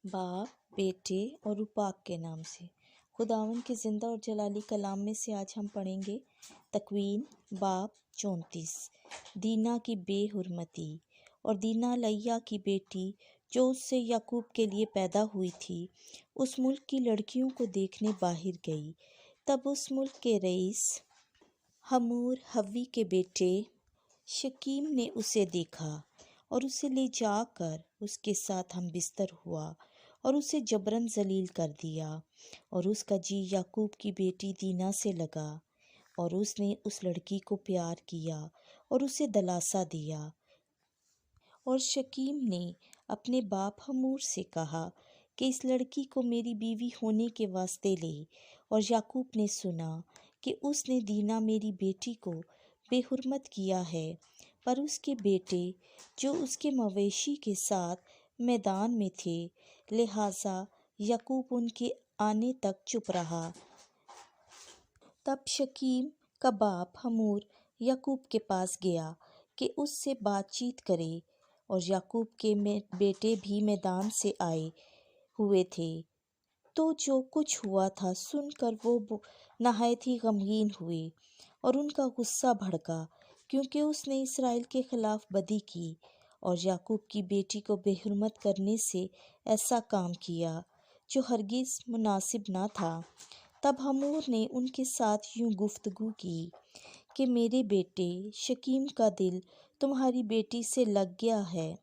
बाप, बेटे और रूह पाक के नाम से। खुदावंद के ज़िंदा और जलाली कलाम में से आज हम पढ़ेंगे तकवीन बाब 34। दीना की बेहुरमती। और दीना लैया की बेटी जो उससे याकूब के लिए पैदा हुई थी, उस मुल्क की लड़कियों को देखने बाहर गई। तब उस मुल्क के रईस हमूर हव्वी के बेटे शकीम ने उसे देखा और उसे ले जाकर उसके साथ हम बिस्तर हुआ और उसे जबरन जलील कर दिया। और उसका जी याकूब की बेटी दीना से लगा और उसने उस लड़की को प्यार किया और उसे दलासा दिया। और शकीम ने अपने बाप हमूर से कहा कि इस लड़की को मेरी बीवी होने के वास्ते ले। और याकूब ने सुना कि उसने दीना मेरी बेटी को बेहुरमत किया है, पर उसके बेटे जो उसके मवेशी के साथ मैदान में थे, लिहाजा याकूब उनके आने तक चुप रहा। तब शकीम का बाप हमूर याकूब के पास गया कि उससे बातचीत करे, और याकूब के बेटे भी मैदान से आए हुए थे। तो जो कुछ हुआ था सुनकर वो नहायत ही गमगीन हुए और उनका गुस्सा भड़का, क्योंकि उसने इसराइल के खिलाफ बदी की और याकूब की बेटी को बेहुरमत करने से ऐसा काम किया जो हरगिज़ मुनासिब ना था। तब हमूर ने उनके साथ यूं गुफ्तगू की कि मेरे बेटे शकीम का दिल तुम्हारी बेटी से लग गया है,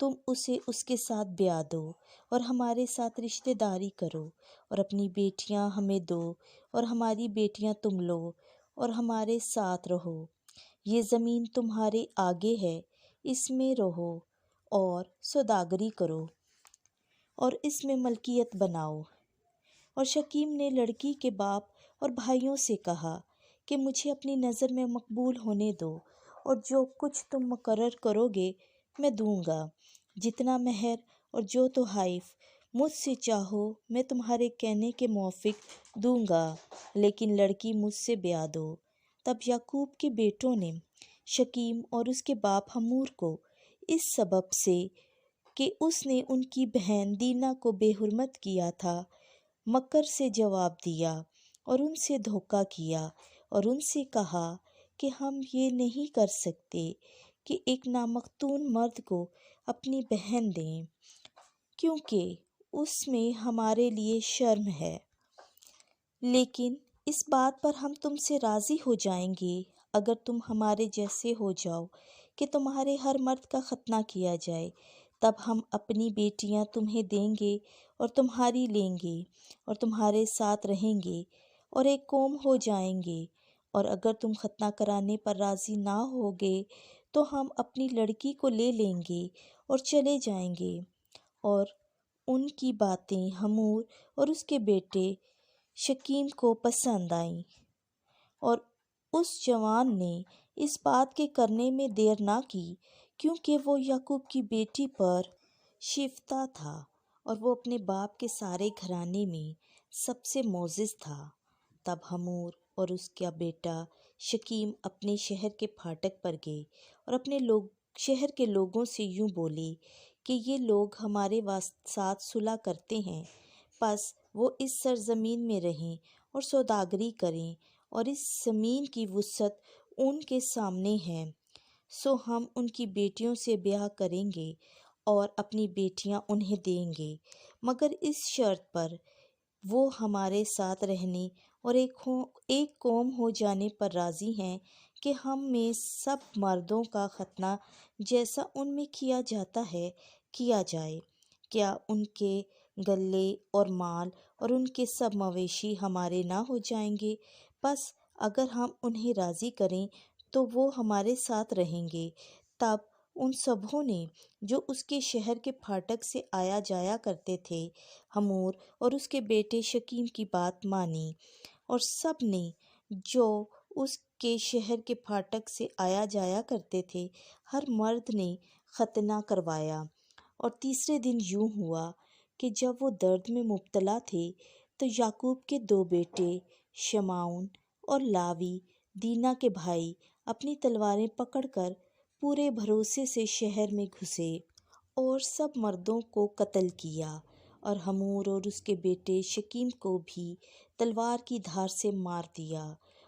तुम उसे उसके साथ ब्याह दो और हमारे साथ रिश्तेदारी करो और अपनी बेटियां हमें दो और हमारी बेटियां तुम लो और हमारे साथ रहो। ये ज़मीन तुम्हारे आगे है, इसमें रहो और सौदागरी करो और इसमें मलकियत बनाओ। और शकीम ने लड़की के बाप और भाइयों से कहा कि मुझे अपनी नज़र में मकबूल होने दो, और जो कुछ तुम मुकर्रर करोगे मैं दूंगा, जितना महर और जो तोहाइफ मुझसे चाहो मैं तुम्हारे कहने के मुआफिक दूंगा, लेकिन लड़की मुझसे ब्याह दो। तब याकूब के बेटों ने शकीम और उसके बाप हमूर को इस सबब से कि उसने उनकी बहन दीना को बेहुरमत किया था, मकर से जवाब दिया और उनसे धोखा किया और उनसे कहा कि हम ये नहीं कर सकते कि एक नामख्तून मर्द को अपनी बहन दें, क्योंकि उसमें हमारे लिए शर्म है। लेकिन इस बात पर हम तुमसे राज़ी हो जाएंगे अगर तुम हमारे जैसे हो जाओ कि तुम्हारे हर मर्द का खतना किया जाए। तब हम अपनी बेटियां तुम्हें देंगे और तुम्हारी लेंगे और तुम्हारे साथ रहेंगे और एक कौम हो जाएंगे। और अगर तुम खतना कराने पर राज़ी ना होगे तो हम अपनी लड़की को ले लेंगे और चले जाएंगे। और उनकी बातें हमूर और उसके बेटे शकीम को पसंद आईं, और उस जवान ने इस बात के करने में देर ना की, क्योंकि वो याकूब की बेटी पर शिफ्ता था और वो अपने बाप के सारे घराने में सबसे मोजिज़ था। तब हमूर और उसका बेटा शकीम अपने शहर के फाटक पर गए और अपने शहर के लोगों से यूं बोले कि ये लोग हमारे साथ सुलह करते हैं, बस वो इस सरजमीन में रहें और सौदागरी करें, और इस ज़मीन की वुसअत उनके सामने है, सो हम उनकी बेटियों से ब्याह करेंगे और अपनी बेटियां उन्हें देंगे, मगर इस शर्त पर वो हमारे साथ रहने और एक कौम हो जाने पर राज़ी हैं कि हम में सब मर्दों का खतना जैसा उनमें किया जाता है किया जाए। क्या उनके गल्ले और माल और उनके सब मवेशी हमारे ना हो जाएंगे? बस अगर हम उन्हें राज़ी करें तो वो हमारे साथ रहेंगे। तब उन सबों ने जो उसके शहर के फाटक से आया जाया करते थे, हमूर और उसके बेटे शकीम की बात मानी, और सब ने जो उसके शहर के फाटक से आया जाया करते थे, हर मर्द ने खतना करवाया। और तीसरे दिन यूं हुआ कि जब वो दर्द में मुब्तला थे, तो याकूब के दो बेटे शमाउन और लावी दीना के भाई अपनी तलवारें पकड़कर पूरे भरोसे से शहर में घुसे और सब मर्दों को कत्ल किया اور ہمور اور اس کے بیٹے شکیم کو بھی تلوار کی دھار سے مار دیا،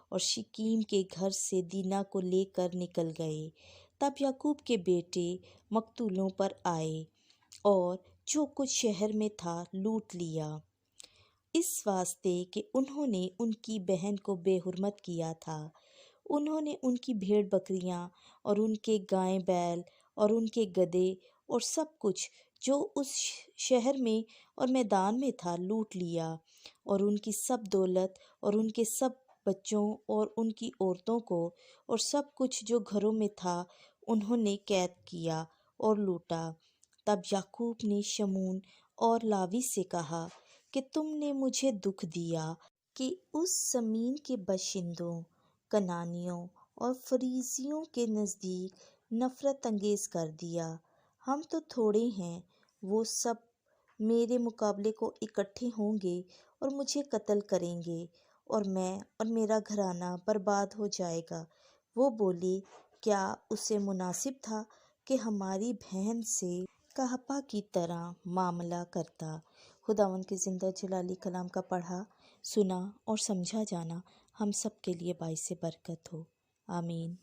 اور شکیم کے گھر سے دینا کو لے کر نکل گئے۔ تب یعقوب کے بیٹے مقتولوں پر آئے اور جو کچھ شہر میں تھا لوٹ لیا، اس واسطے کہ انہوں نے ان کی بہن کو بے حرمت کیا تھا۔ انہوں نے ان کی بھیڑ بکریاں اور ان کے گائے بیل اور ان کے گدھے اور سب کچھ جو اس شہر میں اور میدان میں تھا لوٹ لیا، اور ان کی سب دولت اور ان کے سب بچوں اور ان کی عورتوں کو اور سب کچھ جو گھروں میں تھا انہوں نے قید کیا اور لوٹا۔ تب یعقوب نے شمون اور لاوی سے کہا کہ تم نے مجھے دکھ دیا کہ اس زمین کے باشندوں، کنانیوں اور فریزیوں کے نزدیک نفرت انگیز کر دیا۔ ہم تو تھوڑے ہیں، وہ سب میرے مقابلے کو اکٹھے ہوں گے اور مجھے قتل کریں گے، اور میں اور میرا گھرانہ برباد ہو جائے گا۔ وہ بولی، کیا اسے مناسب تھا کہ ہماری بہن سے قحبہ کی طرح معاملہ کرتا؟ خداوند کے زندہ جلالی کلام کا پڑھا، سنا اور سمجھا جانا ہم سب کے لیے باعث برکت ہو۔ آمین۔